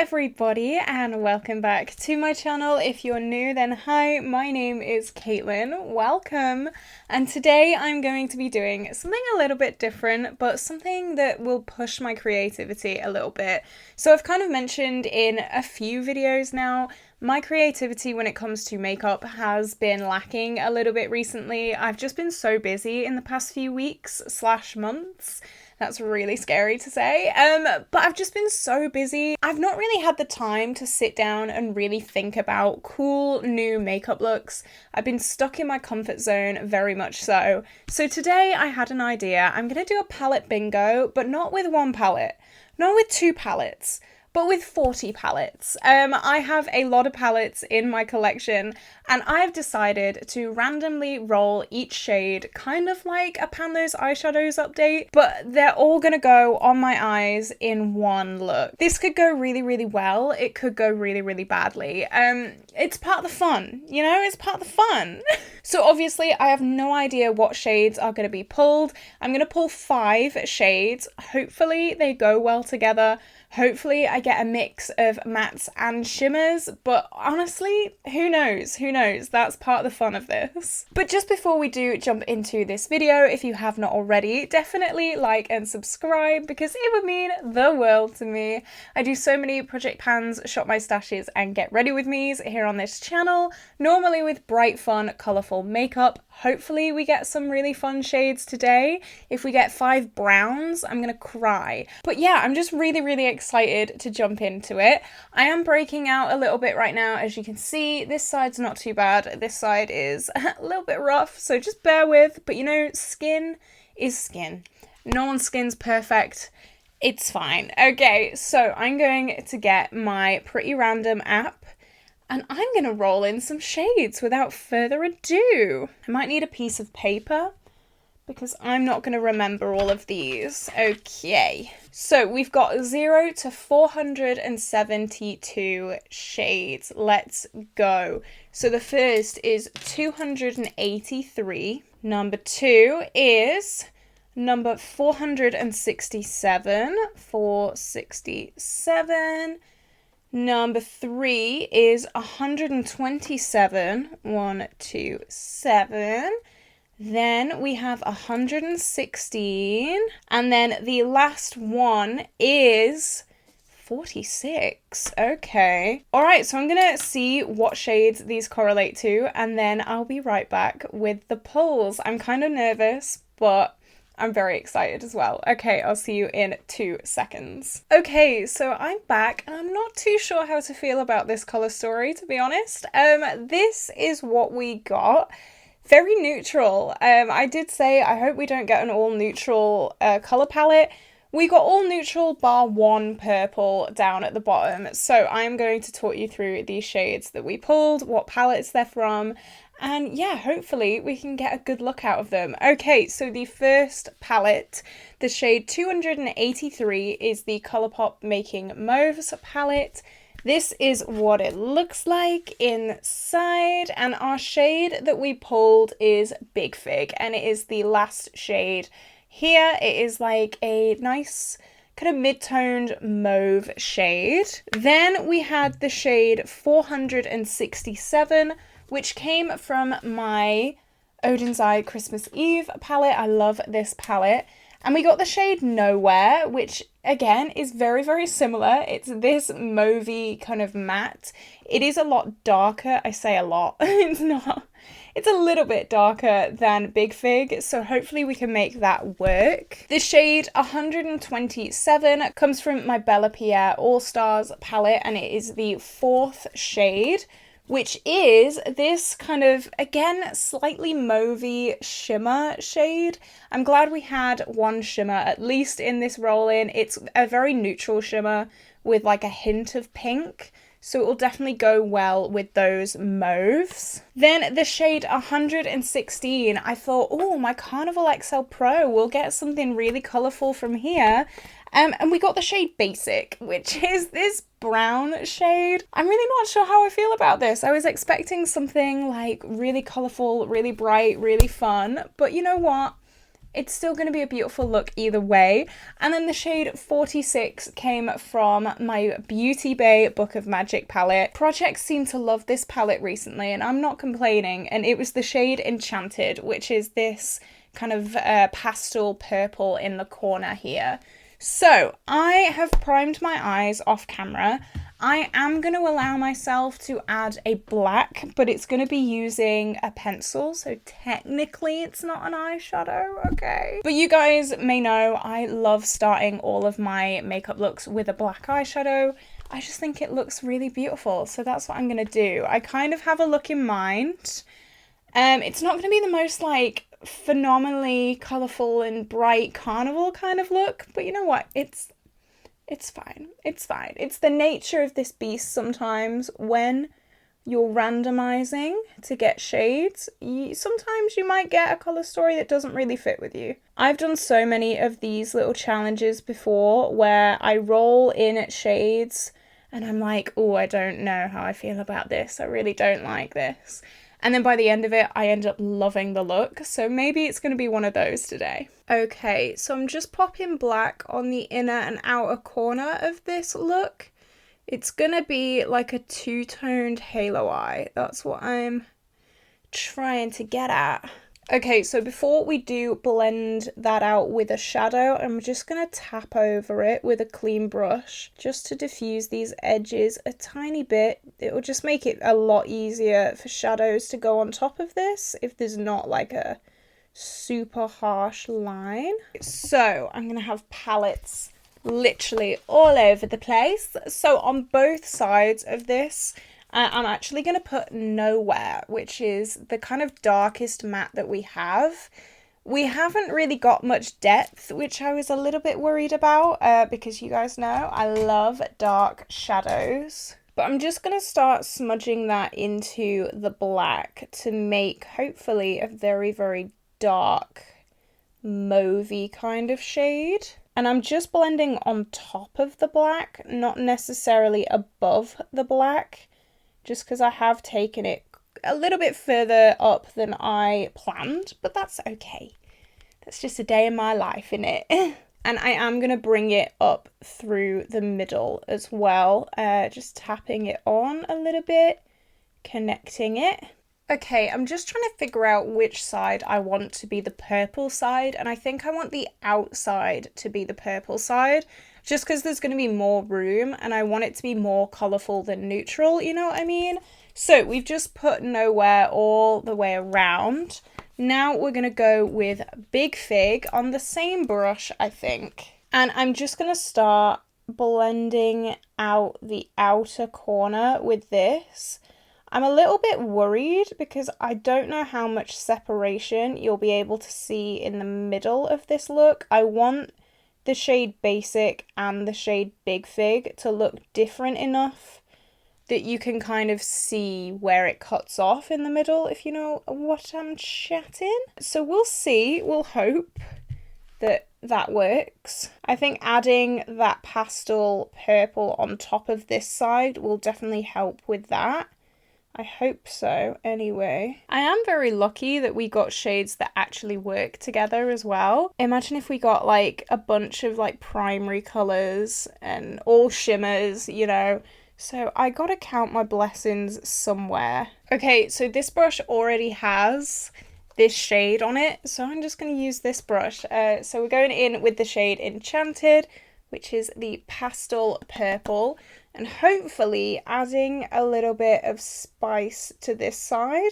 everybody and welcome back to my channel. If you're new, then hi, my name is Caitlin. Welcome. And today I'm going to be doing something a little bit different, but something that will push my creativity a little bit. So I've kind of mentioned in a few videos now, my creativity when it comes to makeup has been lacking a little bit recently. I've just been so busy in the past few weeks / months. That's really scary to say, but I've just been so busy. I've not really had the time to sit down and really think about cool new makeup looks. I've been stuck in my comfort zone, very much so. So today I had an idea. I'm going to do a palette bingo, but not with one palette, not with two palettes, but with 40 palettes. I have a lot of palettes in my collection and I've decided to randomly roll each shade, kind of like a Pan Those Eyeshadows update, but they're all gonna go on my eyes in one look. This could go really, really well. It could go really, really badly. It's part of the fun, you know, it's part of the fun. So obviously I have no idea what shades are gonna be pulled. I'm gonna pull 5 shades. Hopefully they go well together. Hopefully I get a mix of mattes and shimmers, but honestly, who knows? Who knows? That's part of the fun of this. But just before we do jump into this video, if you have not already, definitely like and subscribe because it would mean the world to me. I do so many project pans, shop my stashes and get ready with me's here on this channel, normally with bright, fun, colourful makeup. Hopefully we get some really fun shades today. If we get 5 browns, I'm gonna cry. But yeah, I'm just really, really excited to jump into it. I am breaking out a little bit right now, as you can see. This side's not too bad. This side is a little bit rough, so just bear with. But you know, skin is skin. No one's skin's perfect. It's fine. Okay, so I'm going to get my Pretty Random app and I'm going to roll in some shades without further ado. I might need a piece of paper because I'm not going to remember all of these. Okay, so we've got 0 to 472 shades. Let's go. So the first is 283. Number 2 is number 467. 467. Number 3 is 127, 127. Then we have 116. And then the last one is 46. Okay. All right, so I'm going to see what shades these correlate to, and then I'll be right back with the pulls. I'm kind of nervous, but I'm very excited as well. Okay, I'll see you in 2 seconds. Okay, so I'm back and I'm not too sure how to feel about this colour story, to be honest. This is what we got. Very neutral. I did say I hope we don't get an all neutral colour palette. We got all neutral bar 1 purple down at the bottom. So I'm going to talk you through these shades that we pulled, what palettes they're from, and yeah, hopefully we can get a good look out of them. Okay, so the first palette, the shade 283, is the Colourpop Making Mauves palette. This is what it looks like inside, and our shade that we pulled is Big Fig, and it is the last shade here. It is like a nice kind of mid-toned mauve shade. Then we had the shade 467, which came from my Odin's Eye Christmas Eve palette. I love this palette. And we got the shade Nowhere, which again is very, very similar. It's this mauvey kind of matte. It is a lot darker. I say a lot. It's not. It's a little bit darker than Big Fig, so hopefully we can make that work. The shade 127 comes from my Bella Pierre All Stars palette, and it is the 4th shade, which is this kind of, again, slightly mauvey shimmer shade. I'm glad we had one shimmer, at least in this roll-in. It's a very neutral shimmer with like a hint of pink, so it will definitely go well with those mauves. Then the shade 116, I thought, oh, my Carnival XL Pro will get something really colourful from here. And we got the shade Basic, which is this brown shade. I'm really not sure how I feel about this. I was expecting something like really colourful, really bright, really fun, but you know what? it's still going to be a beautiful look either way. And then the shade 46 came from my Beauty Bay Book of Magic palette. Projects seem to love this palette recently, and I'm not complaining. And it was the shade Enchanted, which is this kind of pastel purple in the corner here. So I have primed my eyes off camera. I am going to allow myself to add a black, but it's going to be using a pencil, so technically it's not an eyeshadow, okay? But you guys may know I love starting all of my makeup looks with a black eyeshadow. I just think it looks really beautiful, so that's what I'm going to do. I kind of have a look in mind. It's not going to be the most, like, phenomenally colourful and bright carnival kind of look, but you know what? It's fine. It's fine. It's the nature of this beast sometimes when you're randomizing to get shades. Sometimes you might get a colour story that doesn't really fit with you. I've done so many of these little challenges before where I roll in at shades and I'm like, oh, I don't know how I feel about this. I really don't like this. And then by the end of it, I end up loving the look. So maybe it's going to be one of those today. Okay, so I'm just popping black on the inner and outer corner of this look. It's going to be like a two-toned halo eye. That's what I'm trying to get at. Okay, so before we do blend that out with a shadow, I'm just going to tap over it with a clean brush just to diffuse these edges a tiny bit. It will just make it a lot easier for shadows to go on top of this if there's not like a super harsh line. So I'm going to have palettes literally all over the place. So on both sides of this, I'm actually going to put Nowhere, which is the kind of darkest matte that we have. We haven't really got much depth, which I was a little bit worried about because you guys know I love dark shadows. But I'm just going to start smudging that into the black to make hopefully a very, very dark mauvey kind of shade. And I'm just blending on top of the black, not necessarily above the black, just because I have taken it a little bit further up than I planned, but that's okay. That's just a day in my life, innit? And I am going to bring it up through the middle as well, just tapping it on a little bit, connecting it. Okay, I'm just trying to figure out which side I want to be the purple side, and I think I want the outside to be the purple side, just because there's going to be more room, and I want it to be more colourful than neutral, you know what I mean? So we've just put Nowhere all the way around. Now we're going to go with Big Fig on the same brush, I think. And I'm just going to start blending out the outer corner with this. I'm a little bit worried because I don't know how much separation you'll be able to see in the middle of this look. I want the shade Basic and the shade Big Fig to look different enough that you can kind of see where it cuts off in the middle, if you know what I'm chatting. So we'll see, we'll hope that that works. I think adding that pastel purple on top of this side will definitely help with that. I hope so, anyway. I am very lucky that we got shades that actually work together as well. Imagine if we got like a bunch of like primary colours and all shimmers, you know. So I gotta count my blessings somewhere. Okay, so this brush already has this shade on it, so I'm just gonna use this brush. So we're going in with the shade Enchanted, which is the pastel purple, and hopefully adding a little bit of spice to this side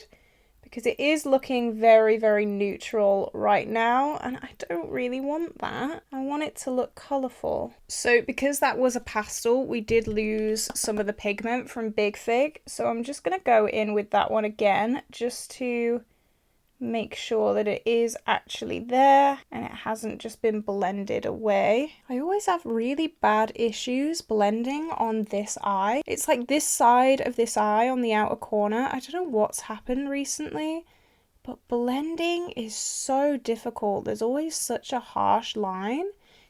because it is looking very, very neutral right now, and I don't really want that. I want it to look colourful. So because that was a pastel, we did lose some of the pigment from Big Fig, so I'm just going to go in with that one again just to make sure that it is actually there and it hasn't just been blended away. I always have really bad issues blending on this eye. It's like this side of this eye on the outer corner. I don't know what's happened recently, but blending is so difficult. There's always such a harsh line.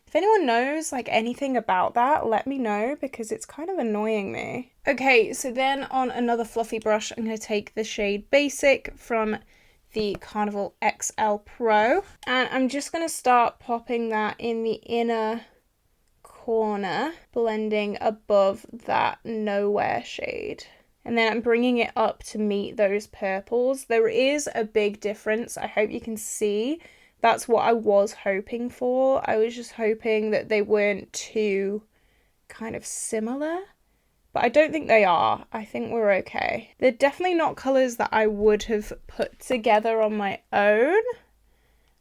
If anyone knows like anything about that, let me know because it's kind of annoying me. Okay, so then on another fluffy brush, I'm going to take the shade Basic from the Carnival XL Pro. And I'm just going to start popping that in the inner corner, blending above that Nowhere shade. And then I'm bringing it up to meet those purples. There is a big difference. I hope you can see. That's what I was hoping for. I was just hoping that they weren't too kind of similar. But I don't think they are. I think we're okay. They're definitely not colours that I would have put together on my own.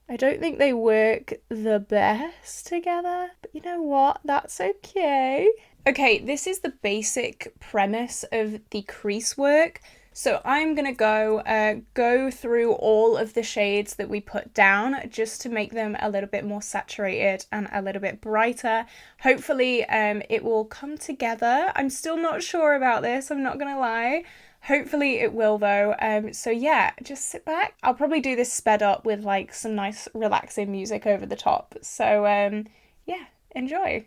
I don't think they work the best together. But you know what? That's okay. Okay, this is the basic premise of the crease work. So I'm going to go through all of the shades that we put down just to make them a little bit more saturated and a little bit brighter. Hopefully it will come together. I'm still not sure about this, I'm not going to lie. Hopefully it will though. So yeah, just sit back. I'll probably do this sped up with like some nice relaxing music over the top. So yeah, enjoy.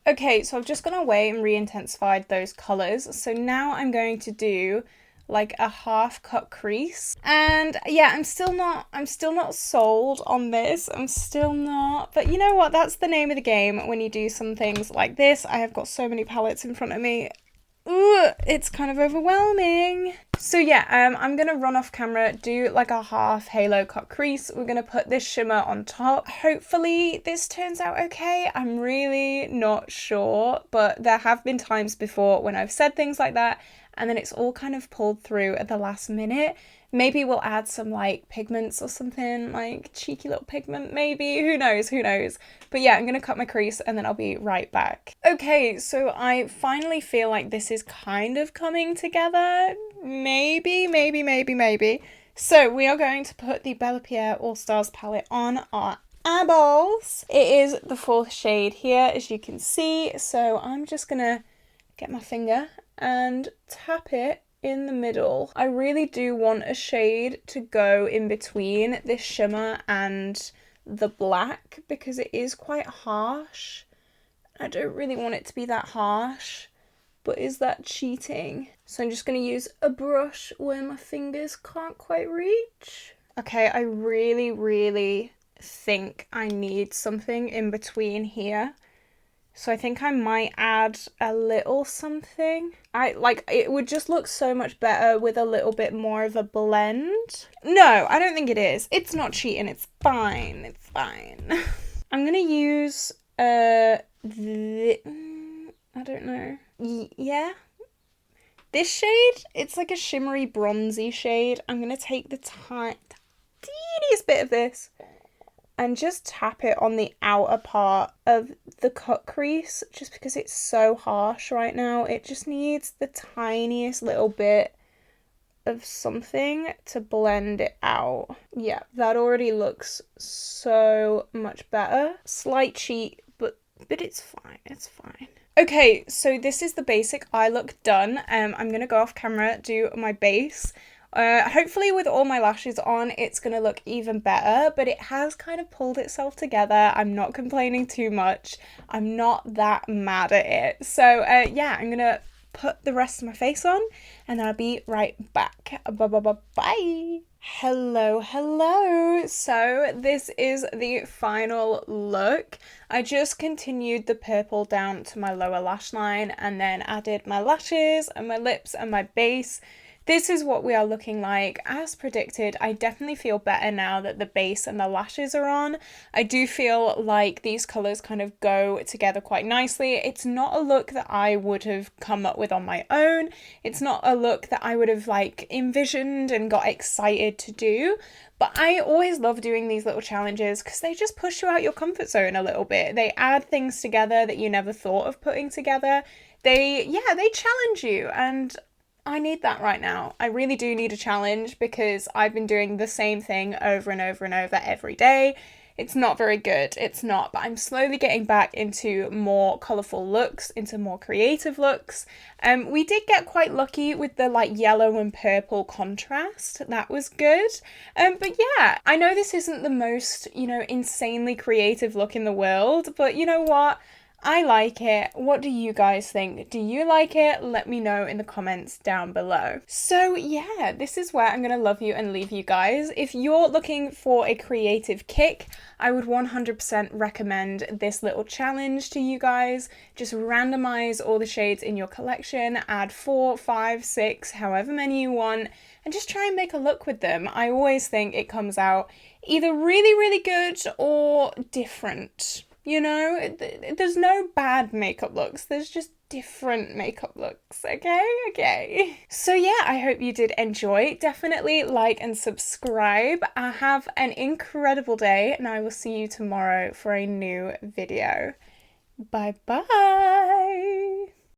Okay, so I've just gone away and re-intensified those colours. So now I'm going to do like a half cut crease. And yeah, I'm still not sold on this. I'm still not, but you know what? That's the name of the game when you do some things like this. I have got so many palettes in front of me. Ooh, it's kind of overwhelming. So yeah, I'm gonna run off camera, do like a half halo cut crease. We're gonna put this shimmer on top. Hopefully this turns out okay. I'm really not sure, but there have been times before when I've said things like that and then it's all kind of pulled through at the last minute. Maybe we'll add some like pigments or something, like cheeky little pigment maybe, who knows. But yeah, I'm gonna cut my crease and then I'll be right back. Okay, so I finally feel like this is kind of coming together. Maybe. So we are going to put the Bella Pierre All Stars palette on our eyeballs. It is the 4th shade here, as you can see. So I'm just gonna get my finger and tap it in the middle. I really do want a shade to go in between this shimmer and the black because it is quite harsh. I don't really want it to be that harsh, but is that cheating? So I'm just going to use a brush where my fingers can't quite reach. Okay, I really think I need something in between here. So I think I might add a little something. It would just look so much better with a little bit more of a blend. No, I don't think it is. It's not cheating. It's fine. It's fine. I'm gonna use I don't know. Yeah. This shade, it's like a shimmery bronzy shade. I'm gonna take the teeniest bit of this and just tap it on the outer part of the cut crease just because it's so harsh right now. It just needs the tiniest little bit of something to blend it out. Yeah, that already looks so much better. Slight cheat, but it's fine. It's fine. Okay, so this is the basic eye look done. I'm gonna go off camera, do my base. Hopefully with all my lashes on it's gonna look even better, but it has kind of pulled itself together. I'm not complaining too much. I'm not that mad at it. So yeah, I'm gonna put the rest of my face on and then I'll be right back. Bye. Hello. So this is the final look. I just continued the purple down to my lower lash line and then added my lashes and my lips and my base this is what we are looking like. As predicted, I definitely feel better now that the base and the lashes are on. I do feel like these colours kind of go together quite nicely. It's not a look that I would have come up with on my own. It's not a look that I would have like envisioned and got excited to do. But I always love doing these little challenges because they just push you out your comfort zone a little bit. They add things together that you never thought of putting together. They challenge you, and I need that right now. I really do need a challenge because I've been doing the same thing over and over and over every day. It's not very good. It's not, but I'm slowly getting back into more colourful looks, into more creative looks. We did get quite lucky with the like yellow and purple contrast. That was good. But yeah, I know this isn't the most, insanely creative look in the world, but you know what? I like it. What do you guys think? Do you like it? Let me know in the comments down below. So yeah, this is where I'm going to love you and leave you guys. If you're looking for a creative kick, I would 100% recommend this little challenge to you guys. Just randomize all the shades in your collection, add 4, 5, 6, however many you want, and just try and make a look with them. I always think it comes out either really, really good or different. There's no bad makeup looks. There's just different makeup looks, okay? So yeah, I hope you did enjoy. Definitely like and subscribe. Have an incredible day, and I will see you tomorrow for a new video. Bye-bye.